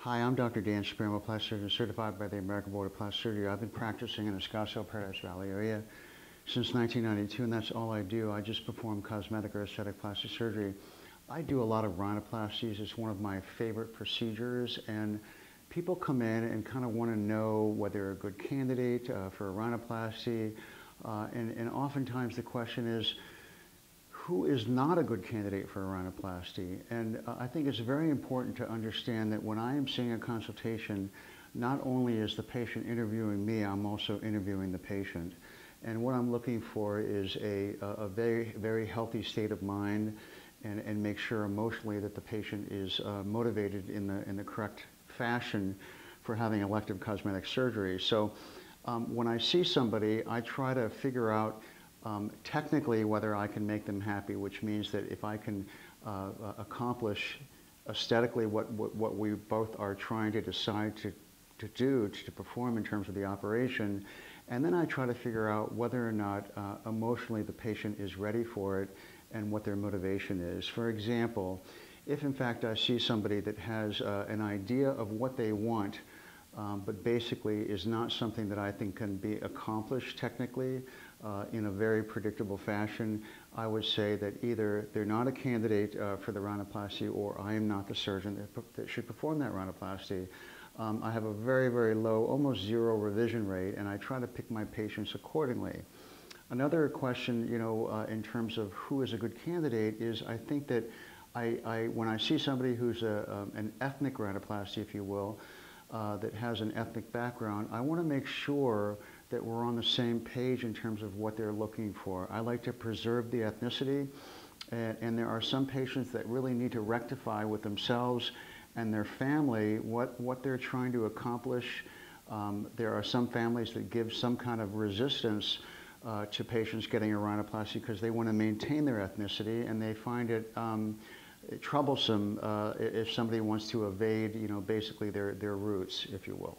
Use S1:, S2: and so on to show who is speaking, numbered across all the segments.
S1: Hi, I'm Dr. Dan Shapiro, I'm a plastic surgeon certified by the American Board of Plastic Surgery. I've been practicing in the Scottsdale Paradise Valley area since 1992, and that's all I do. I just perform cosmetic or aesthetic plastic surgery. I do a lot of rhinoplasties. It's one of my favorite procedures, and people come in and kind of want to know whether they're a good candidate for a rhinoplasty, and oftentimes the question is, who is not a good candidate for a rhinoplasty? And I think it's very important to understand that when I am seeing a consultation, not only is the patient interviewing me, I'm also interviewing the patient. And what I'm looking for is a very, very healthy state of mind and make sure emotionally that the patient is motivated in the correct fashion for having elective cosmetic surgery. So when I see somebody, I try to figure out technically whether I can make them happy, which means that if I can accomplish aesthetically what we both are trying to decide to perform in terms of the operation, and then I try to figure out whether or not emotionally the patient is ready for it and what their motivation is. For example, if in fact I see somebody that has an idea of what they want, but basically is not something that I think can be accomplished technically in a very predictable fashion, I would say that either they're not a candidate for the rhinoplasty, or I am not the surgeon that should perform that rhinoplasty. I have a very, very low, almost zero revision rate, and I try to pick my patients accordingly. Another question, in terms of who is a good candidate is I think that when I see somebody who's an ethnic rhinoplasty, if you will, that has an ethnic background, I want to make sure that we're on the same page in terms of what they're looking for. I like to preserve the ethnicity, and there are some patients that really need to rectify with themselves and their family what they're trying to accomplish. There are some families that give some kind of resistance to patients getting a rhinoplasty because they want to maintain their ethnicity, and they find it troublesome if somebody wants to evade, basically their roots, if you will.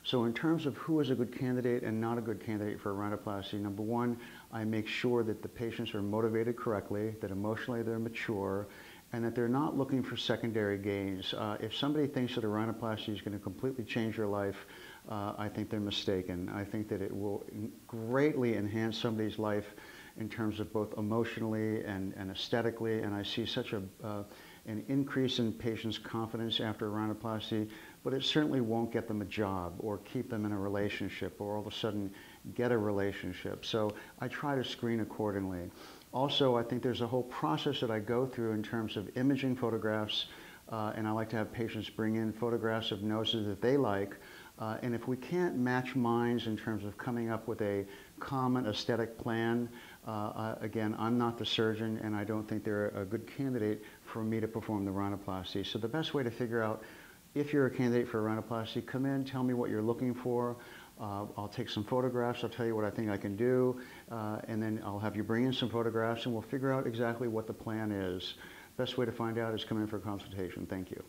S1: So in terms of who is a good candidate and not a good candidate for a rhinoplasty, number one, I make sure that the patients are motivated correctly, that emotionally they're mature, and that they're not looking for secondary gains. If somebody thinks that a rhinoplasty is going to completely change their life, I think they're mistaken. I think that it will greatly enhance somebody's life in terms of both emotionally and aesthetically, and I see such an increase in patients' confidence after a rhinoplasty, but it certainly won't get them a job or keep them in a relationship or all of a sudden get a relationship. So I try to screen accordingly. Also, I think there's a whole process that I go through in terms of imaging photographs, and I like to have patients bring in photographs of noses that they like. And if we can't match minds in terms of coming up with a common aesthetic plan, again, I'm not the surgeon, and I don't think they're a good candidate for me to perform the rhinoplasty. So the best way to figure out if you're a candidate for a rhinoplasty, come in, tell me what you're looking for. I'll take some photographs, I'll tell you what I think I can do, and then I'll have you bring in some photographs, and we'll figure out exactly what the plan is. Best way to find out is come in for a consultation. Thank you.